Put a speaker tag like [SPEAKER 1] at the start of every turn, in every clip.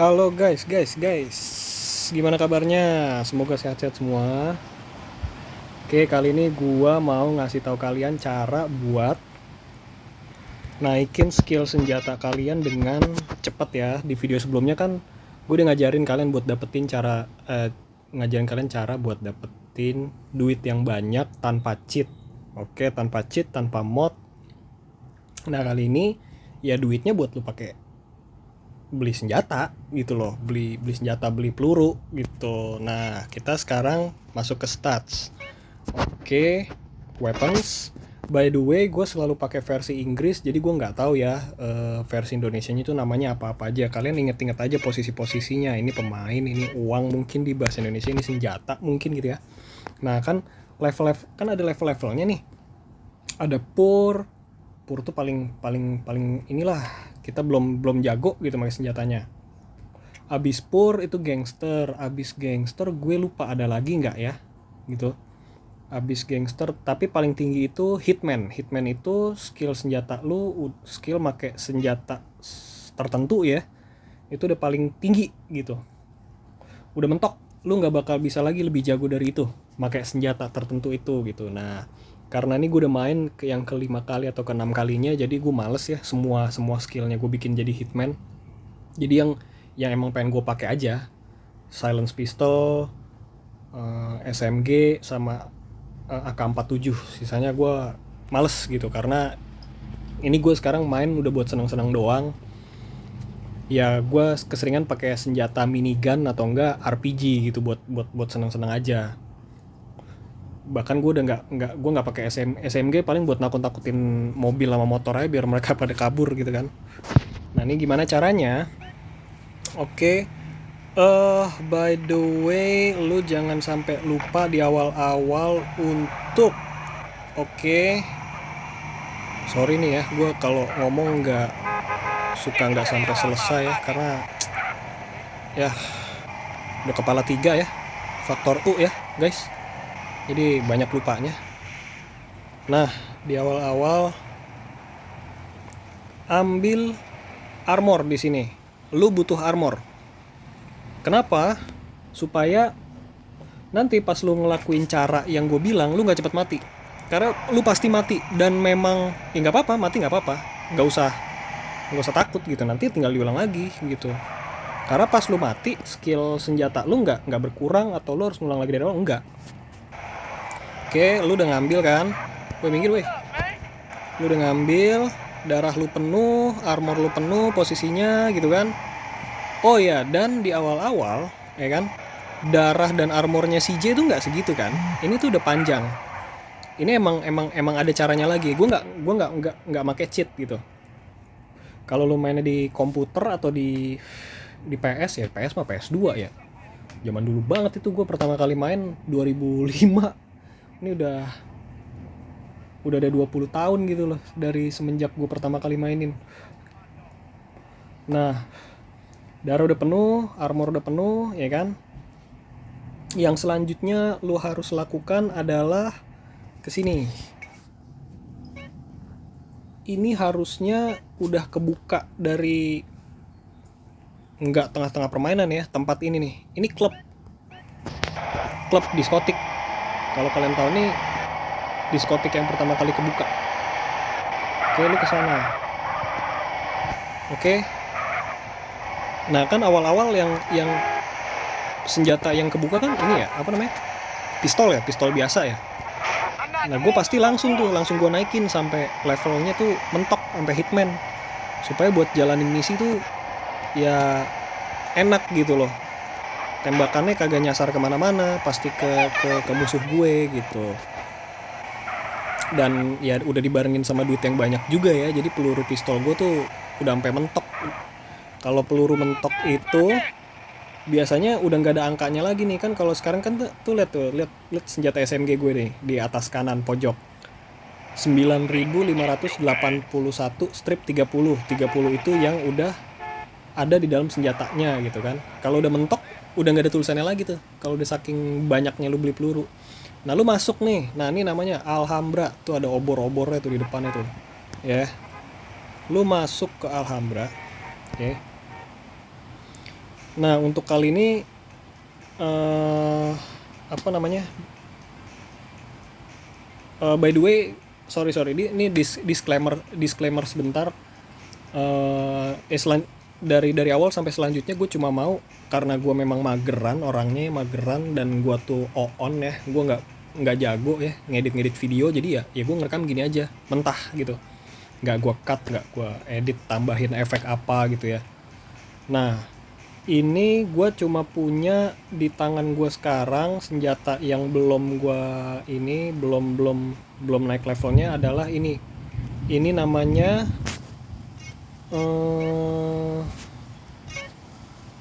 [SPEAKER 1] Halo guys, gimana kabarnya? Semoga sehat-sehat semua. Oke, kali ini gua mau ngasih tahu kalian cara buat naikin skill senjata kalian dengan cepat ya. Di video sebelumnya kan gue udah ngajarin kalian buat dapetin ngajarin kalian cara buat dapetin duit yang banyak tanpa cheat. Oke, tanpa cheat, tanpa mod. Nah, kali ini ya duitnya buat lu pakai beli senjata gitu loh, beli senjata, beli peluru gitu. Nah, kita sekarang masuk ke stats. Oke, weapons. By the way, gue selalu pakai versi Inggris, jadi gue nggak tahu ya versi Indonesianya itu namanya apa-apa aja. Kalian inget-inget aja posisi-posisinya. Ini pemain, ini uang mungkin di bahasa Indonesia, ini senjata mungkin gitu ya. Nah kan level-level kan ada level-levelnya nih. Ada pur tuh paling paling paling inilah, kita belum belum jago gitu pakai senjatanya. Abis pur itu gangster, abis gangster gue lupa ada lagi nggak ya gitu. Abis gangster tapi paling tinggi itu hitman. Hitman itu skill senjata lu, skill make senjata tertentu ya, itu udah paling tinggi gitu, udah mentok. Lu nggak bakal bisa lagi lebih jago dari itu pakai senjata tertentu itu gitu. Nah, karena ini gue udah main ke yang kelima kali atau keenam kalinya, jadi gue males ya semua semua skillnya gue bikin jadi hitman. Jadi yang emang pengen gue pakai aja silence pistol, SMG sama AK-47. Sisanya gue males gitu, karena ini gue sekarang main udah buat senang-senang doang. Ya gue keseringan pakai senjata minigun atau enggak RPG gitu, buat senang-senang aja. Bahkan gue udah nggak pakai SMG, paling buat nakut-nakutin mobil sama motor aja biar mereka pada kabur gitu kan. Nah, ini gimana caranya? Oke, by the way, lu jangan sampai lupa di awal-awal untuk, oke, sorry nih ya, gue kalau ngomong nggak sampai selesai ya, karena ya udah kepala tiga ya, faktor U ya guys, jadi banyak lupanya. Nah, di awal-awal ambil armor di sini. Lu butuh armor. Kenapa? Supaya nanti pas lu ngelakuin cara yang gue bilang, lu nggak cepet mati. Karena lu pasti mati, dan memang ya nggak apa-apa, mati nggak apa-apa, nggak usah takut gitu. Nanti tinggal diulang lagi gitu. Karena pas lu mati, skill senjata lu nggak berkurang atau lu harus ngulang lagi dari awal, enggak. Oke, lu udah ngambil kan? Weh, minggir weh. Lu udah ngambil, darah lu penuh, armor lu penuh posisinya gitu kan. Oh ya, dan di awal-awal ya kan, darah dan armornya CJ itu nggak segitu kan. Ini tuh udah panjang. Ini emang ada caranya lagi. Gue nggak make cheat gitu. Kalau lu mainnya di komputer atau di PS, ya PS mah PS2 ya. Zaman dulu banget itu, gue pertama kali main 2005. Ini udah ada 20 tahun gitu loh dari semenjak gue pertama kali mainin. Nah, darah udah penuh, armor udah penuh ya kan. Yang selanjutnya lu harus lakukan adalah kesini. Ini harusnya udah kebuka dari nggak tengah-tengah permainan ya, tempat ini nih. Ini klub diskotik. Kalau kalian tahu nih, diskotik yang pertama kali kebuka. Oke, lu kesana. Oke. Nah, kan awal-awal yang senjata yang kebuka kan ini ya, apa namanya? Pistol ya, pistol biasa ya. Nah, gue pasti langsung gue naikin sampai levelnya tuh mentok sampai hitman, supaya buat jalanin misi tuh ya enak gitu loh. Tembakannya kagak nyasar kemana-mana, pasti ke musuh gue gitu. Dan ya udah dibarengin sama duit yang banyak juga ya, jadi peluru pistol gue tuh udah sampai mentok. Kalau peluru mentok itu biasanya udah nggak ada angkanya lagi nih kan. Kalau sekarang kan tuh lihat senjata SMG gue nih di atas kanan pojok, 9581 strip 30 itu yang udah ada di dalam senjatanya gitu kan. Kalau udah mentok udah nggak ada tulisannya lagi tuh, kalau udah saking banyaknya lu beli peluru. Nah, lu masuk nih, nah ini namanya Alhambra, tuh ada obor-obornya tuh di depannya tuh ya. Lu masuk ke Alhambra, oke. Nah untuk kali ini apa namanya, by the way, sorry ini disclaimer sebentar. Dari awal sampai selanjutnya gue cuma mau, karena gue memang mageran dan gue tuh on ya, gue nggak jago ya ngedit video, jadi ya gue ngerekam gini aja mentah gitu, nggak gue cut, nggak gue edit tambahin efek apa gitu ya. Nah ini gue cuma punya di tangan gue sekarang senjata yang belum naik levelnya adalah ini namanya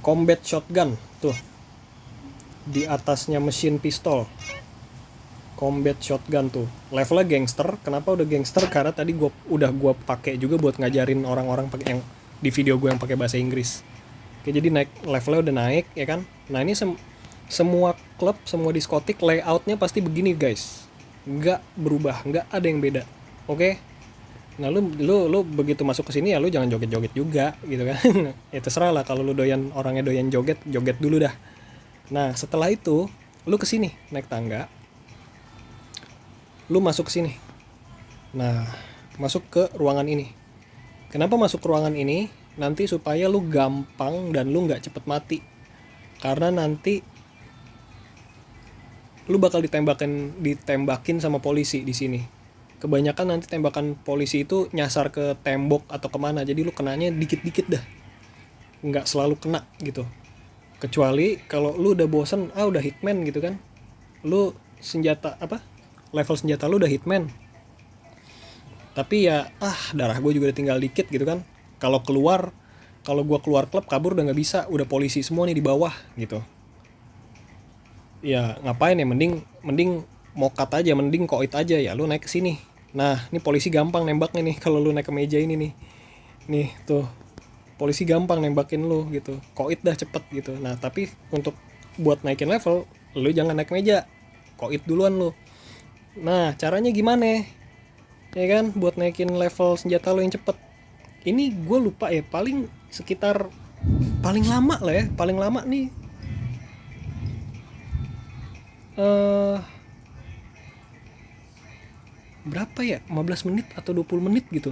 [SPEAKER 1] combat shotgun tuh, di atasnya mesin pistol. Combat shotgun tuh levelnya gangster. Kenapa udah gangster? Karena tadi gue pakai juga buat ngajarin orang-orang yang di video gue yang pakai bahasa Inggris. Oke, jadi levelnya udah naik ya kan. Nah ini semua klub, semua diskotik layoutnya pasti begini guys, nggak berubah, nggak ada yang beda. Oke. Nah lu begitu masuk ke sini ya lu jangan joget-joget juga gitu kan. Ya terserah lah, kalau lu orangnya doyan joget dulu dah. Nah setelah itu lu ke sini naik tangga, lu masuk ke sini. Nah masuk ke ruangan ini. Kenapa masuk ke ruangan ini? Nanti supaya lu gampang dan lu nggak cepet mati, karena nanti lu bakal ditembakin sama polisi di sini. Kebanyakan nanti tembakan polisi itu nyasar ke tembok atau kemana, jadi lu kenanya dikit-dikit dah, nggak selalu kena gitu. Kecuali kalau lu udah bosen, udah hitman gitu kan, lu level senjata lu udah hitman, tapi ya darah gue juga udah tinggal dikit gitu kan. Kalau gue keluar klub kabur udah nggak bisa, udah polisi semua nih di bawah gitu. Ya ngapain ya, mending mokat aja, mending koit aja ya, lu naik ke sini. Nah ini polisi gampang nembaknya nih kalau lu naik ke meja ini nih tuh, polisi gampang nembakin lu gitu, koit dah cepet gitu. Nah tapi untuk buat naikin level, lu jangan naik meja, koit duluan lu. Nah caranya gimana ya kan buat naikin level senjata lu yang cepet? Ini gue lupa ya, paling lama nih berapa ya, 15 menit atau 20 menit gitu.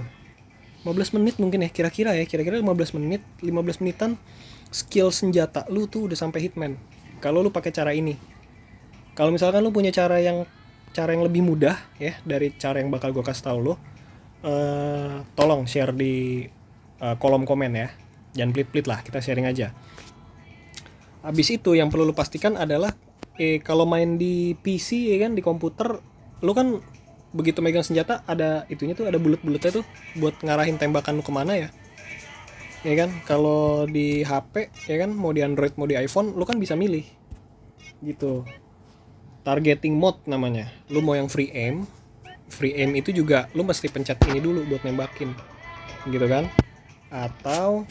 [SPEAKER 1] 15 menit mungkin ya, kira-kira 15 menitan skill senjata lu tuh udah sampai hitman kalau lu pakai cara ini. Kalau misalkan lu punya cara yang lebih mudah ya dari cara yang bakal gue kasih tahu lu, tolong share di kolom komen ya, jangan pelit-pelit lah, kita sharing aja. Habis itu yang perlu lu pastikan adalah kalau main di PC ya kan, di komputer, lu kan begitu megang senjata ada itunya tuh, ada bulet-buletnya tuh buat ngarahin tembakan lu kemana ya kan. Kalau di HP ya kan, mau di Android mau di iPhone, lu kan bisa milih gitu, targeting mode namanya. Lu mau yang free aim itu juga lu mesti pencet ini dulu buat nembakin gitu kan. Atau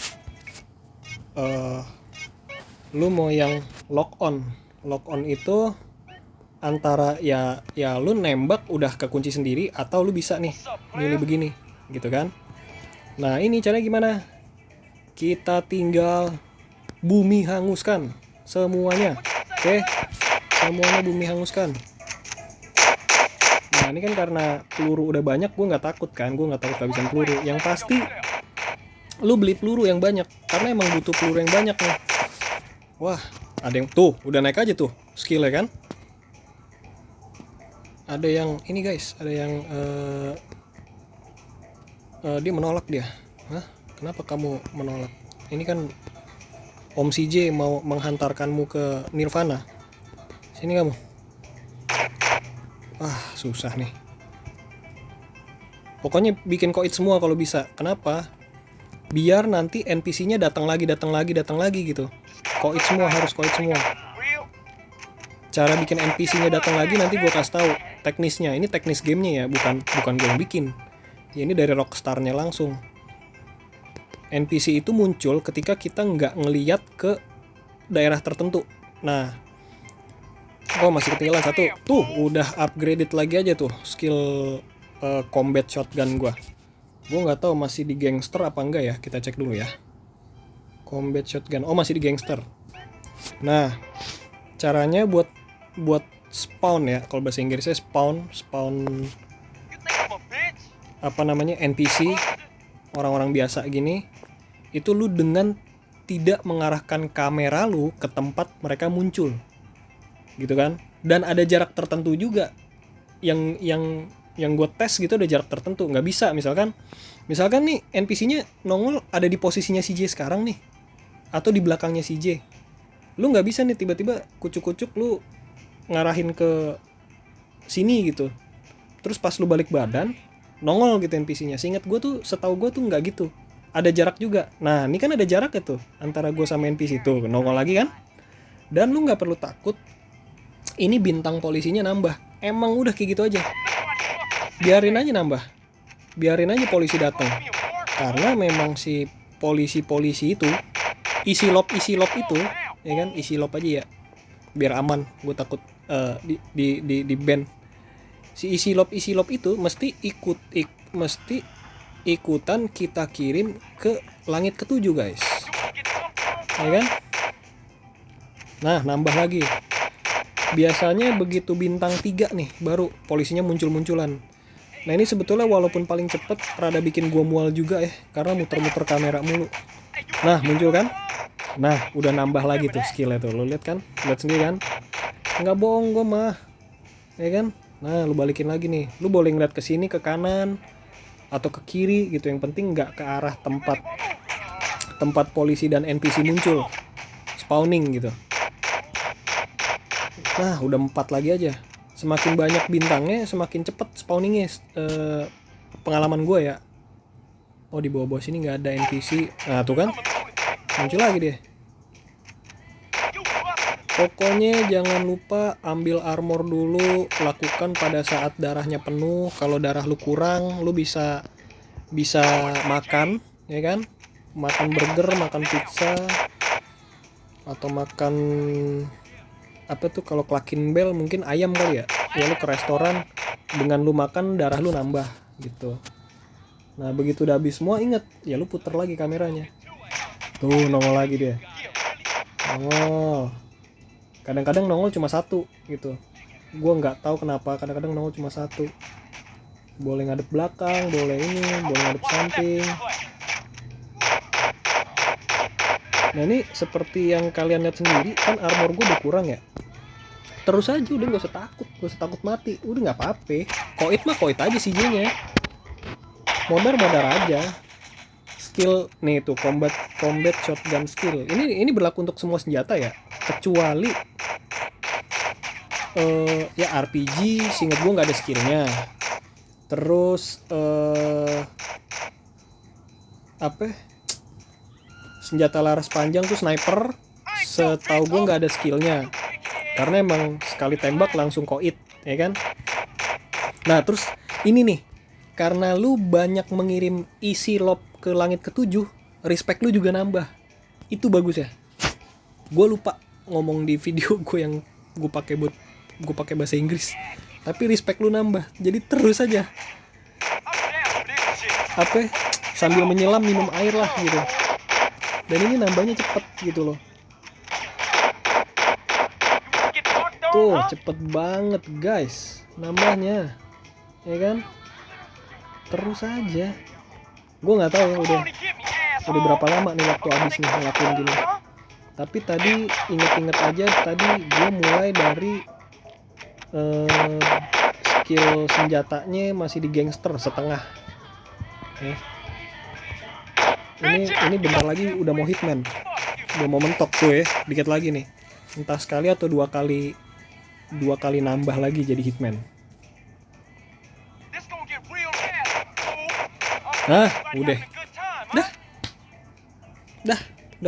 [SPEAKER 1] lu mau yang lock on itu antara ya lu nembak udah kekunci sendiri, atau lu bisa nih milih begini gitu kan. Nah ini caranya gimana? Kita tinggal bumi hanguskan semuanya. Oke, semuanya bumi hanguskan. Nah ini kan karena peluru udah banyak, gue nggak takut kehabisan peluru. Yang pasti lu beli peluru yang banyak, karena emang butuh peluru yang banyak nih. Wah, ada yang tuh udah naik aja tuh skillnya kan. Ada yang ini guys, ada yang dia menolak dia. Hah? Kenapa kamu menolak? Ini kan Om CJ mau menghantarkanmu ke Nirvana. Sini kamu. Susah nih. Pokoknya bikin koit semua kalau bisa. Kenapa? Biar nanti NPC-nya datang lagi gitu. Harus koit semua. Cara bikin NPC-nya datang lagi nanti gue kasih tahu teknisnya. Ini teknis gamenya ya, bukan gue yang bikin. Ya, ini dari Rockstar-nya langsung. NPC itu muncul ketika kita nggak ngeliat ke daerah tertentu. Nah, masih ketinggalan satu. Tuh, udah upgraded lagi aja tuh skill combat shotgun gue. Gue nggak tahu masih di gangster apa enggak ya. Kita cek dulu ya. Combat shotgun. Masih di gangster. Nah, caranya buat spawn ya, kalau bahasa Inggrisnya spawn apa namanya, NPC, orang-orang biasa gini, itu lu dengan tidak mengarahkan kamera lu ke tempat mereka muncul, gitu kan. Dan ada jarak tertentu juga yang gue tes gitu, ada jarak tertentu. Nggak bisa misalkan nih NPC-nya nongol ada di posisinya si J sekarang nih, atau di belakangnya si J. Lu nggak bisa nih tiba-tiba kucuk-kucuk lu ngarahin ke sini gitu, terus pas lu balik badan nongol gitu NPC-nya. Seingat gue tuh, setahu gue tuh nggak gitu, ada jarak juga. Nah ini kan ada jarak ya tuh antara gue sama NPC tuh, nongol lagi kan. Dan lu nggak perlu takut ini bintang polisinya nambah, emang udah kayak gitu aja, biarin aja nambah, biarin aja polisi datang. Karena memang si polisi itu isi lob itu ya kan, isi lob aja ya biar aman. Gue takut di ban. Si isi lob itu mesti ikutan kita kirim ke langit ketujuh guys, ya kan. Nah nambah lagi, biasanya begitu bintang 3 nih baru polisinya muncul-munculan. Nah ini sebetulnya walaupun paling cepet rada bikin gua mual juga ya, karena muter-muter kamera mulu. Nah muncul kan, nah udah nambah lagi tuh skillnya tuh, lo lihat kan, lihat sendiri kan, nggak bohong gua mah, ya kan. Nah lu balikin lagi nih, lu boleh ngeliat ke sini, ke kanan atau ke kiri gitu, yang penting nggak ke arah tempat polisi dan NPC muncul spawning gitu. Nah udah 4 lagi aja, semakin banyak bintangnya semakin cepet spawningnya. Pengalaman gue ya. Oh di bawah sini nggak ada NPC. Nah tuh kan muncul lagi dia. Pokoknya jangan lupa ambil armor dulu, lakukan pada saat darahnya penuh. Kalau darah lu kurang, lu bisa makan, ya kan? Makan burger, makan pizza, atau makan apa tuh kalau Clucking Bell, mungkin ayam kali ya. Ya lu ke restoran, dengan lu makan darah lu nambah gitu. Nah begitu udah habis semua, inget ya lu puter lagi kameranya. Tuh nongol lagi dia. Nongol. Kadang-kadang nongol cuma 1 gitu. Gue nggak tahu kenapa kadang-kadang nongol cuma 1. Boleh ngadep belakang, boleh ini, boleh ngadep samping. Nah ini seperti yang kalian lihat sendiri kan, armor gue udah kurang ya. Terus aja udah, nggak usah takut mati. Udah nggak apa-apa. Koit mah koit aja sih nya. Modar aja. Skill nih tuh, combat shotgun skill. Ini berlaku untuk semua senjata ya, kecuali ya RPG, seinget gue nggak ada skillnya. Terus apa? Senjata laras panjang tuh sniper, setahu gue nggak ada skillnya, karena emang sekali tembak langsung koit, ya kan. Nah terus ini nih, karena lu banyak mengirim isi lob ke langit ketujuh, respect lu juga nambah. Itu bagus ya. Gue lupa ngomong di video gue yang gue pakai bahasa Inggris, tapi respect lu nambah. Jadi terus aja apa, sambil menyelam minum air lah gitu. Dan ini nambahnya cepet gitu loh. Tuh cepet banget guys nambahnya, ya kan. Terus aja. Gue nggak tahu ya udah berapa lama nih waktu habis nih ngelakuin gini. Tapi tadi inget-inget aja, tadi gue mulai dari skill senjatanya masih di gangster setengah. Ini bentar lagi udah mau hitman, udah mau mentok tuh ya, dikit lagi nih, entah sekali atau dua kali nambah lagi jadi hitman. Nah udah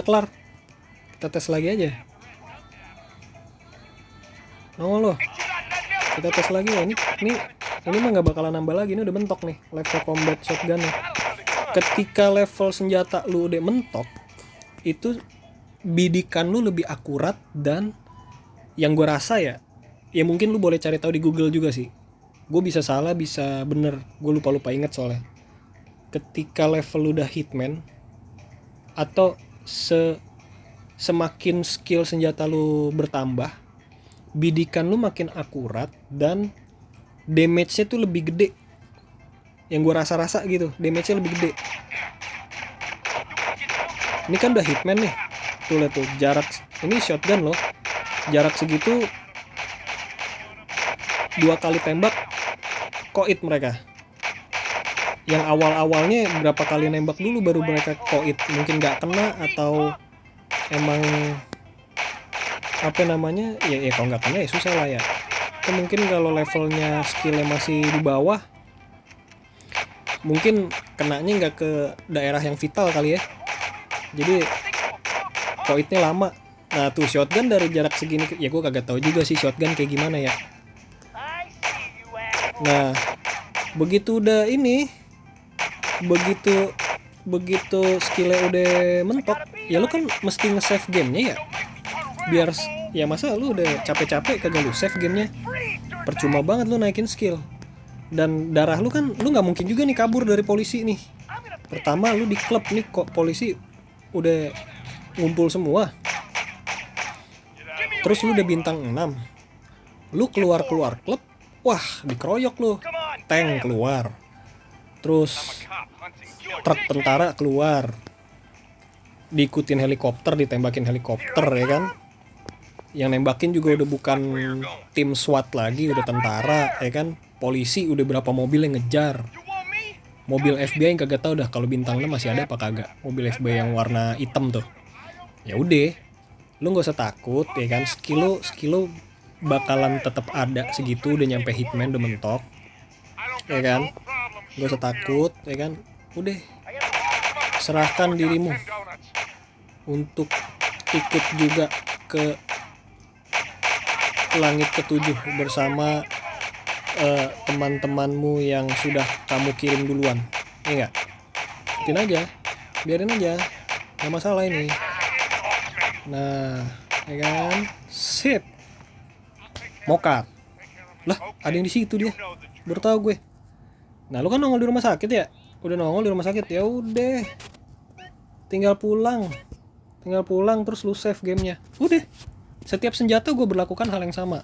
[SPEAKER 1] kelar. Kita tes lagi aja. Nongol loh. Kita tes lagi ya. Ini mah nggak bakalan nambah lagi. Ini udah mentok nih level combat shotgun nih. Ketika level senjata lu udah mentok, itu bidikan lu lebih akurat. Dan yang gue rasa ya mungkin lu boleh cari tahu di Google juga sih. Gue bisa salah, bisa bener. Gue lupa inget soalnya. Ketika level lu udah hitman atau semakin skill senjata lu bertambah, bidikan lu makin akurat dan damage-nya tuh lebih gede. Yang gue rasa-rasa gitu, damage-nya lebih gede. Ini kan udah hitman nih. Tuh lihat tuh, jarak ini shotgun loh. Jarak segitu 2 kali tembak koit mereka. Yang awal-awalnya berapa kali nembak dulu baru mereka koit. Mungkin nggak kena atau emang apa namanya, ya kalau nggak kena ya susah lah ya. Atau mungkin kalau levelnya skillnya masih di bawah, mungkin kenanya nggak ke daerah yang vital kali ya, jadi koitnya lama. Nah tuh shotgun dari jarak segini, ya gue kagak tahu juga sih shotgun kayak gimana ya. Nah begitu udah ini, begitu skillnya udah mentok, ya lu kan mesti nge-save gamenya ya, biar ya masa lu udah capek-capek kagak lu save gamenya, percuma banget lu naikin skill. Dan darah lu kan, lu nggak mungkin juga nih kabur dari polisi nih. Pertama lu di klub nih, kok polisi udah ngumpul semua, terus lu udah bintang 6, lu keluar klub, wah dikeroyok lu, tank keluar, terus truk tentara keluar, diikutin helikopter, ditembakin helikopter ya kan. Yang nembakin juga udah bukan tim SWAT lagi, udah tentara ya kan. Polisi udah berapa mobil yang ngejar. Mobil FBI yang kagak tahu dah kalau bintang 6 masih ada apa kagak. Mobil FBI yang warna hitam tuh. Ya udah, lu nggak usah takut ya kan. Skill lu bakalan tetap ada segitu, udah nyampe hitman udah mentok. Ya kan? Gak usah takut ya kan. Udah, serahkan dirimu untuk ikut juga ke langit ketujuh bersama teman-temanmu yang sudah kamu kirim duluan. Ya enggak? Ikutin aja, biarin aja, gak masalah ini. Nah, ya kan? Sip. Mokat. Lah, ada yang di situ dia. Baru tahu gue. Nah, lu kan nongol di rumah sakit ya? Udah nongol di rumah sakit, ya udah. Tinggal pulang terus lu save gamenya. Udah. Setiap senjata gue berlakukan hal yang sama.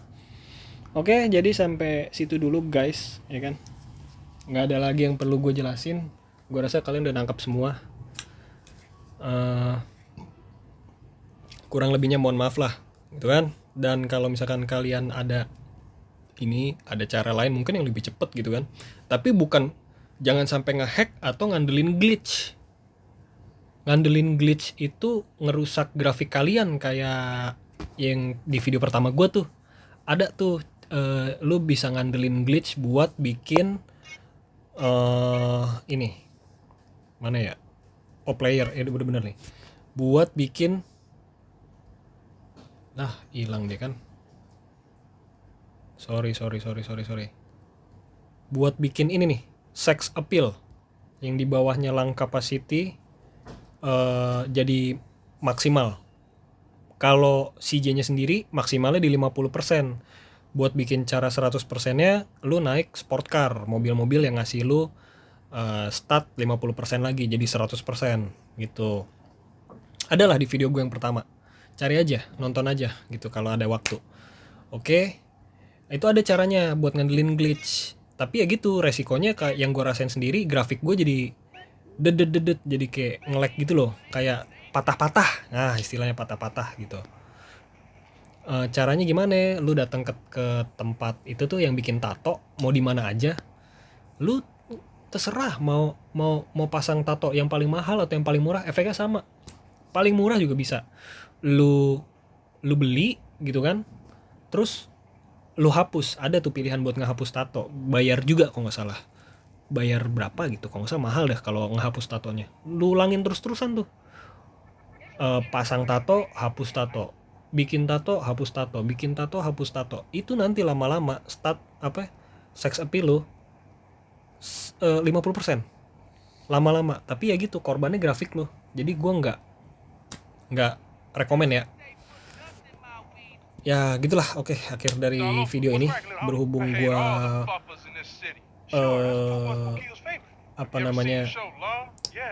[SPEAKER 1] Oke, jadi sampai situ dulu guys, ya kan? Nggak ada lagi yang perlu gue jelasin. Gue rasa kalian udah nangkap semua. Kurang lebihnya mohon maaf lah, gitu kan? Dan kalau misalkan kalian ada cara lain mungkin yang lebih cepet gitu kan. Tapi jangan sampai ngehack atau ngandelin glitch. Ngandelin glitch itu ngerusak grafik kalian kayak yang di video pertama gue tuh. Ada tuh lu bisa ngandelin glitch buat bikin ini mana ya, player bener-bener nih, buat bikin hilang dia kan, sorry buat bikin ini nih, sex appeal yang di bawahnya lang capacity jadi maksimal. Kalau CJ-nya sendiri maksimalnya di 50%. Buat bikin cara 100%-nya lu naik sport car, mobil-mobil yang ngasih lu stat 50% lagi jadi 100% gitu. Adalah di video gue yang pertama. Cari aja, nonton aja gitu kalau ada waktu. Oke. Itu ada caranya buat ngandelin glitch. Tapi ya gitu, resikonya kayak yang gue rasain sendiri, grafik gue jadi dedet jadi kayak nge-lag gitu loh, kayak patah-patah. Nah, istilahnya patah-patah gitu. Caranya gimana? Lu datang ke tempat itu tuh yang bikin tato, mau di mana aja. Lu terserah mau pasang tato yang paling mahal atau yang paling murah, efeknya sama. Paling murah juga bisa. Lu beli gitu kan. Terus lu hapus. Ada tuh pilihan buat ngehapus tato. Bayar juga kalau nggak salah. Bayar berapa gitu? Kalau nggak salah mahal deh kalau ngehapus tatonya. Lu ulangin terus-terusan tuh. Pasang tato, hapus tato. Bikin tato, hapus tato. Bikin tato, hapus tato. Itu nanti lama-lama sex appeal lu 50%. Lama-lama. Tapi ya gitu, korbannya grafik lu. Jadi gue nggak rekomen ya. Ya gitulah. Oke, akhir dari video ini, berhubung gue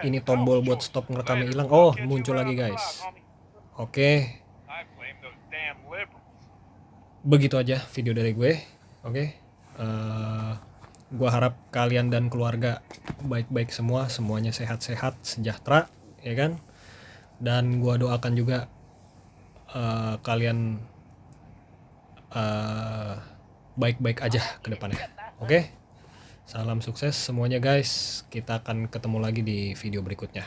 [SPEAKER 1] ini tombol buat stop ngerekamnya hilang. Oh, muncul lagi guys. Oke, begitu aja video dari gue. Oke, gue harap kalian dan keluarga baik-baik semua, semuanya sehat-sehat, sejahtera, ya kan? Dan gue doakan juga kalian baik-baik aja ke depannya. Oke, salam sukses semuanya guys. Kita akan ketemu lagi di video berikutnya.